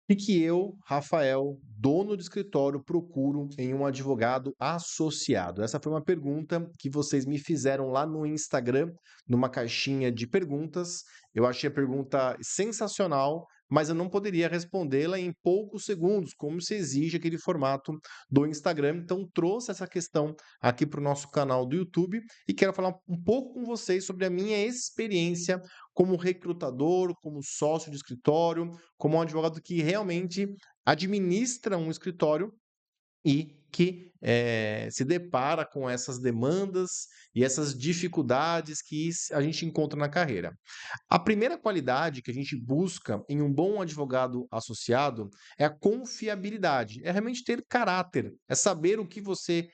Que eu, Rafael, dono de escritório, procuro em um advogado associado? Essa foi uma pergunta que vocês me fizeram lá no Instagram, numa caixinha de perguntas. Eu achei a pergunta sensacional, mas eu não poderia respondê-la em poucos segundos, como se exige aquele formato do Instagram. Então, trouxe essa questão aqui para o nosso canal do YouTube e quero falar um pouco com vocês sobre a minha experiência como recrutador, como sócio de escritório, como um advogado que realmente administra um escritório e que se depara com essas demandas e essas dificuldades que a gente encontra na carreira. A primeira qualidade que a gente busca em um bom advogado associado é a confiabilidade, é realmente ter caráter, é saber o que você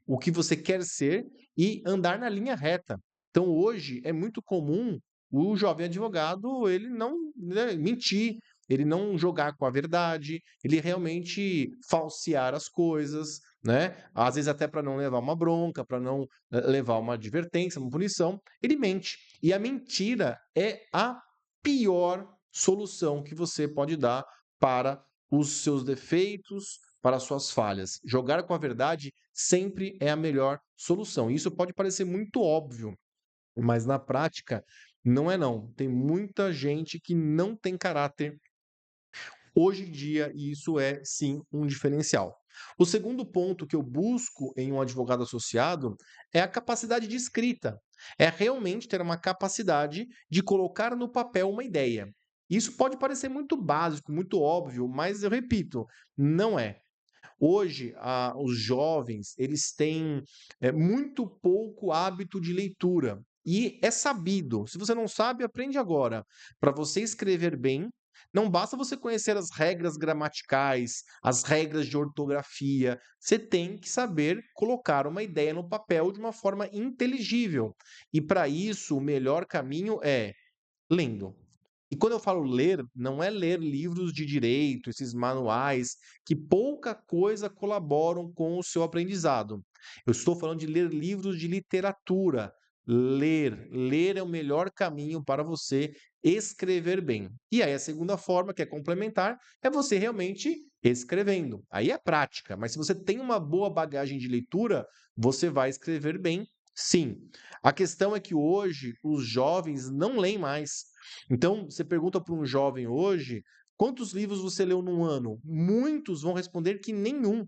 o que você quer ser e andar na linha reta. Então, hoje é muito comum o jovem advogado ele não, né, mentir, ele não jogar com a verdade, ele realmente falsear as coisas, né? Às vezes até para não levar uma bronca, para não levar uma advertência, uma punição, ele mente. E a mentira é a pior solução que você pode dar para os seus defeitos, para as suas falhas. Jogar com a verdade sempre é a melhor solução. Isso pode parecer muito óbvio, mas na prática não é não. Tem muita gente que não tem caráter hoje em dia, e isso é sim um diferencial. O segundo ponto que eu busco em um advogado associado é a capacidade de escrita. É realmente ter uma capacidade de colocar no papel uma ideia. Isso pode parecer muito básico, muito óbvio, mas eu repito, não é. Hoje, os jovens, eles têm muito pouco hábito de leitura. E é sabido. Se você não sabe, aprende agora. Para você escrever bem, não basta você conhecer as regras gramaticais, as regras de ortografia. Você tem que saber colocar uma ideia no papel de uma forma inteligível. E para isso, o melhor caminho é lendo. E quando eu falo ler, não é ler livros de direito, esses manuais que pouca coisa colaboram com o seu aprendizado. Eu estou falando de ler livros de literatura. Ler é o melhor caminho para você escrever bem. E aí a segunda forma, que é complementar, é você realmente escrevendo. Aí é prática, mas se você tem uma boa bagagem de leitura, você vai escrever bem, sim. A questão é que hoje os jovens não leem mais. Então, você pergunta para um jovem hoje, quantos livros você leu num ano? Muitos vão responder que nenhum.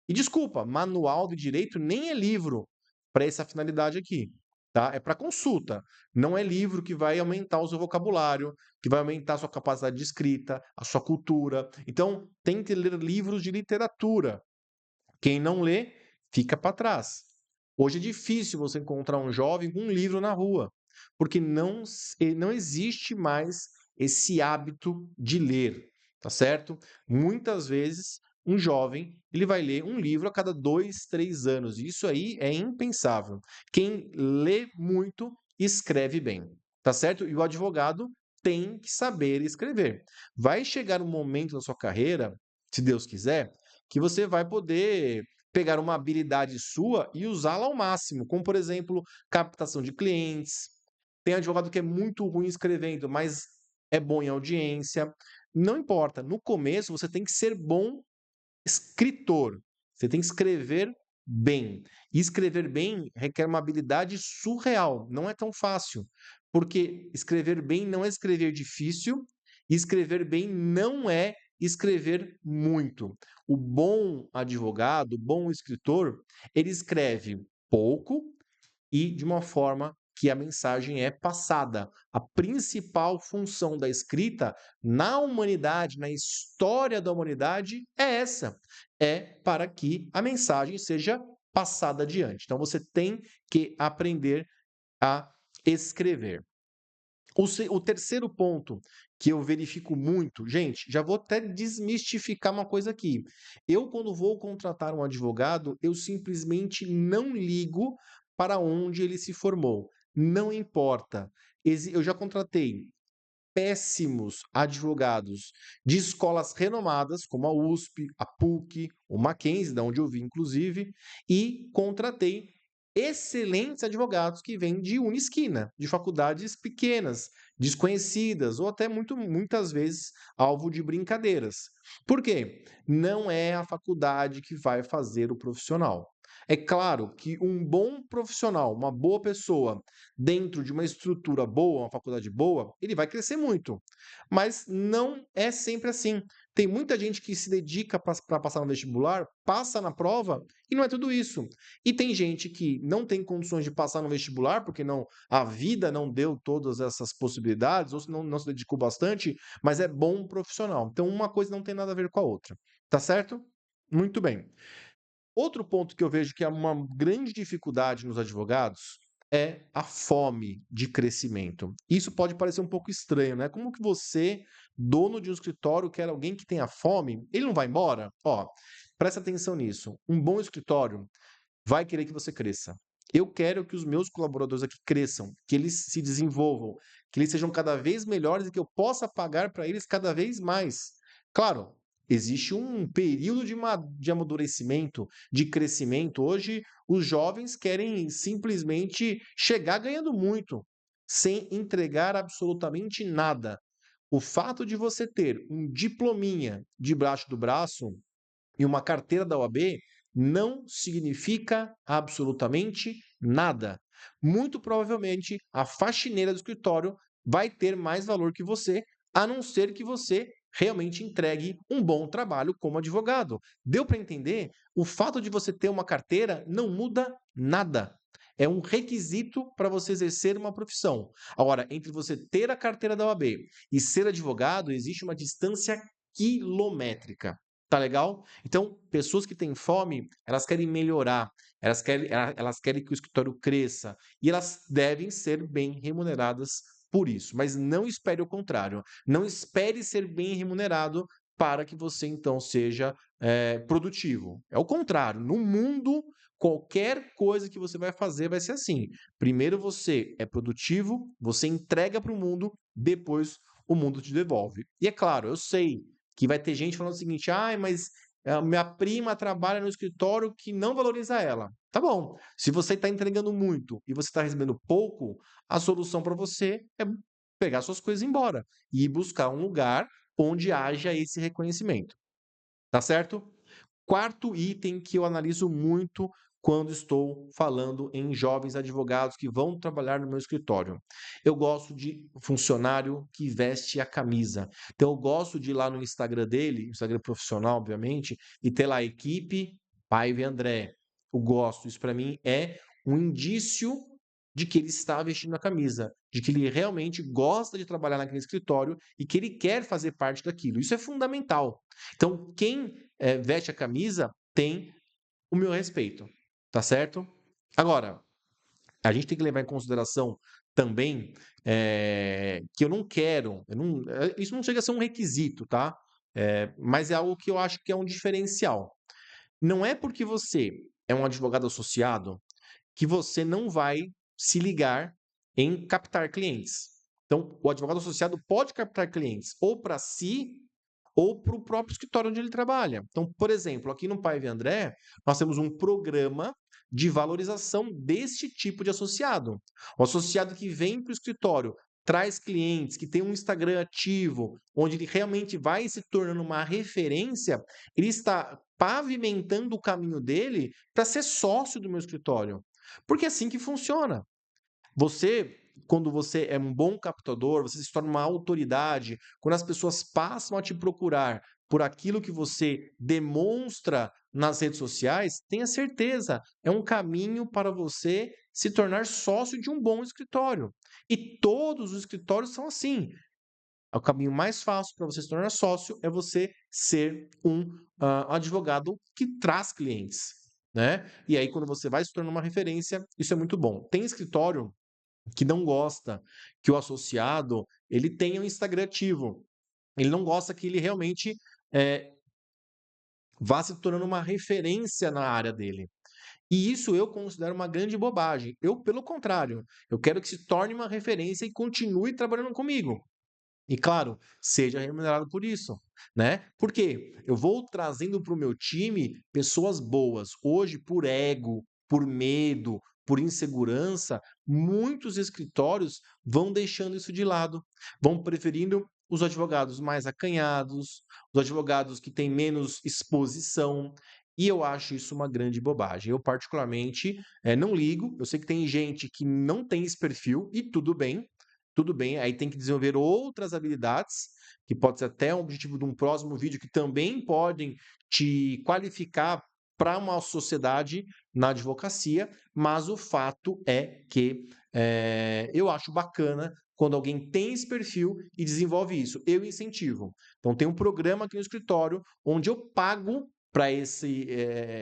E desculpa, manual de direito nem é livro para essa finalidade aqui, tá? É para consulta. Não é livro que vai aumentar o seu vocabulário, que vai aumentar a sua capacidade de escrita, a sua cultura. Então, tem que ler livros de literatura. Quem não lê, fica para trás. Hoje é difícil você encontrar um jovem com um livro na rua, porque não existe mais esse hábito de ler, tá certo? Muitas vezes um jovem ele vai ler um livro a cada 2, 3 anos. Isso aí é impensável. Quem lê muito escreve bem, tá certo? E o advogado tem que saber escrever. Vai chegar um momento na sua carreira, se Deus quiser, que você vai poder pegar uma habilidade sua e usá-la ao máximo, como por exemplo, captação de clientes. Tem advogado que é muito ruim escrevendo, mas é bom em audiência. Não importa, no começo você tem que ser bom escritor. Você tem que escrever bem. E escrever bem requer uma habilidade surreal, não é tão fácil. Porque escrever bem não é escrever difícil, e escrever bem não é escrever muito. O bom advogado, o bom escritor, ele escreve pouco e de uma forma que a mensagem é passada. A principal função da escrita na humanidade, na história da humanidade, é essa: é para que a mensagem seja passada adiante. Então você tem que aprender a escrever. O terceiro ponto que eu verifico muito, gente, já vou até desmistificar uma coisa aqui. Eu, quando vou contratar um advogado, eu simplesmente não ligo para onde ele se formou. Não importa. Eu já contratei péssimos advogados de escolas renomadas, como a USP, a PUC, o Mackenzie, da onde eu vim, inclusive, e contratei excelentes advogados que vêm de uma esquina, de faculdades pequenas, desconhecidas ou até muitas vezes alvo de brincadeiras. Por quê? Não é a faculdade que vai fazer o profissional. É claro que um bom profissional, uma boa pessoa, dentro de uma estrutura boa, uma faculdade boa, ele vai crescer muito. Mas não é sempre assim. Tem muita gente que se dedica para passar no vestibular, passa na prova e não é tudo isso. E tem gente que não tem condições de passar no vestibular, porque não, a vida não deu todas essas possibilidades, ou se não se dedicou bastante, mas é bom profissional. Então, uma coisa não tem nada a ver com a outra. Tá certo? Muito bem. Outro ponto que eu vejo que é uma grande dificuldade nos advogados é a fome de crescimento. Isso pode parecer um pouco estranho, né? Como que você, dono de um escritório, quer alguém que tenha fome? Ele não vai embora? Ó, presta atenção nisso. Um bom escritório vai querer que você cresça. Eu quero que os meus colaboradores aqui cresçam, que eles se desenvolvam, que eles sejam cada vez melhores e que eu possa pagar para eles cada vez mais. Claro, existe um período de amadurecimento, de crescimento. Hoje, os jovens querem simplesmente chegar ganhando muito, sem entregar absolutamente nada. O fato de você ter um diplominha debaixo do braço e uma carteira da OAB não significa absolutamente nada. Muito provavelmente, a faxineira do escritório vai ter mais valor que você, a não ser que você realmente entregue um bom trabalho como advogado. Deu para entender? O fato de você ter uma carteira não muda nada. É um requisito para você exercer uma profissão. Agora, entre você ter a carteira da OAB e ser advogado, existe uma distância quilométrica. Tá legal? Então, pessoas que têm fome, elas querem melhorar, elas querem que o escritório cresça e elas devem ser bem remuneradas por isso. Mas não espere o contrário. Não espere ser bem remunerado para que você então seja produtivo. É o contrário. No mundo, qualquer coisa que você vai fazer vai ser assim. Primeiro você é produtivo, você entrega para o mundo, depois o mundo te devolve. E é claro, eu sei que vai ter gente falando o seguinte: "Ai, mas minha prima trabalha no escritório que não valoriza ela". Tá bom, se você está entregando muito e você está recebendo pouco, a solução para você é pegar suas coisas e ir embora e ir buscar um lugar onde haja esse reconhecimento, tá certo? Quarto item que eu analiso muito quando estou falando em jovens advogados que vão trabalhar no meu escritório. Eu gosto de funcionário que veste a camisa. Então, eu gosto de ir lá no Instagram dele, Instagram profissional, obviamente, e ter lá a equipe Paiva e André. Eu gosto. Isso para mim é um indício de que ele está vestindo a camisa, de que ele realmente gosta de trabalhar naquele escritório e que ele quer fazer parte daquilo. Isso é fundamental. Então, quem veste a camisa tem o meu respeito, tá certo? Agora, a gente tem que levar em consideração também que isso não chega a ser um requisito, tá? Mas é algo que eu acho que é um diferencial. Não é porque você é um advogado associado que você não vai se ligar em captar clientes. Então, o advogado associado pode captar clientes ou para si ou para o próprio escritório onde ele trabalha. Então, por exemplo, aqui no Paiva e André, nós temos um programa de valorização deste tipo de associado. O associado que vem para o escritório, traz clientes, que tem um Instagram ativo, onde ele realmente vai se tornando uma referência, ele está pavimentando o caminho dele para ser sócio do meu escritório. Porque é assim que funciona. Você, quando você é um bom captador, você se torna uma autoridade, quando as pessoas passam a te procurar por aquilo que você demonstra nas redes sociais, tenha certeza, é um caminho para você se tornar sócio de um bom escritório. E todos os escritórios são assim. O caminho mais fácil para você se tornar sócio é você ser um advogado que traz clientes, né? E aí, quando você vai se tornar uma referência, isso é muito bom. Tem escritório que não gosta que o associado ele tenha um Instagram ativo. Ele não gosta que ele realmente eh, vá se tornando uma referência na área dele. E isso eu considero uma grande bobagem. Eu, pelo contrário, eu quero que se torne uma referência e continue trabalhando comigo. E claro, seja remunerado por isso, né? Porque eu vou trazendo para o meu time pessoas boas. Hoje, por ego, por medo, por insegurança, muitos escritórios vão deixando isso de lado, vão preferindo os advogados mais acanhados, os advogados que têm menos exposição, e eu acho isso uma grande bobagem. Eu particularmente, não ligo, eu sei que tem gente que não tem esse perfil e tudo bem, aí tem que desenvolver outras habilidades, que pode ser até um objetivo de um próximo vídeo, que também podem te qualificar para uma sociedade na advocacia, mas o fato é que eu acho bacana quando alguém tem esse perfil e desenvolve isso. Eu incentivo. Então, tem um programa aqui no escritório onde eu pago para esse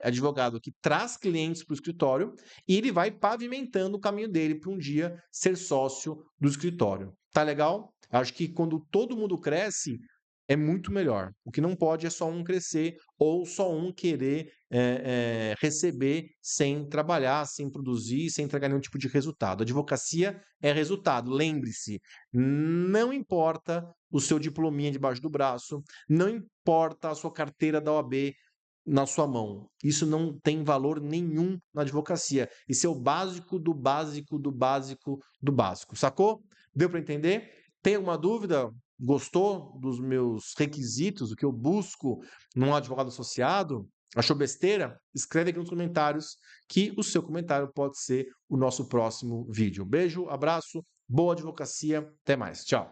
advogado que traz clientes para o escritório e ele vai pavimentando o caminho dele para um dia ser sócio do escritório. Tá legal? Acho que quando todo mundo cresce, é muito melhor. O que não pode é só um crescer ou só um querer receber sem trabalhar, sem produzir, sem entregar nenhum tipo de resultado. Advocacia é resultado. Lembre-se, não importa o seu diplominha debaixo do braço, não importa a sua carteira da OAB na sua mão. Isso não tem valor nenhum na advocacia. Isso é o básico do básico do básico do básico. Sacou? Deu para entender? Tem alguma dúvida? Gostou dos meus requisitos, o que eu busco num advogado associado? Achou besteira? Escreve aqui nos comentários que o seu comentário pode ser o nosso próximo vídeo. Beijo, abraço, boa advocacia, até mais. Tchau.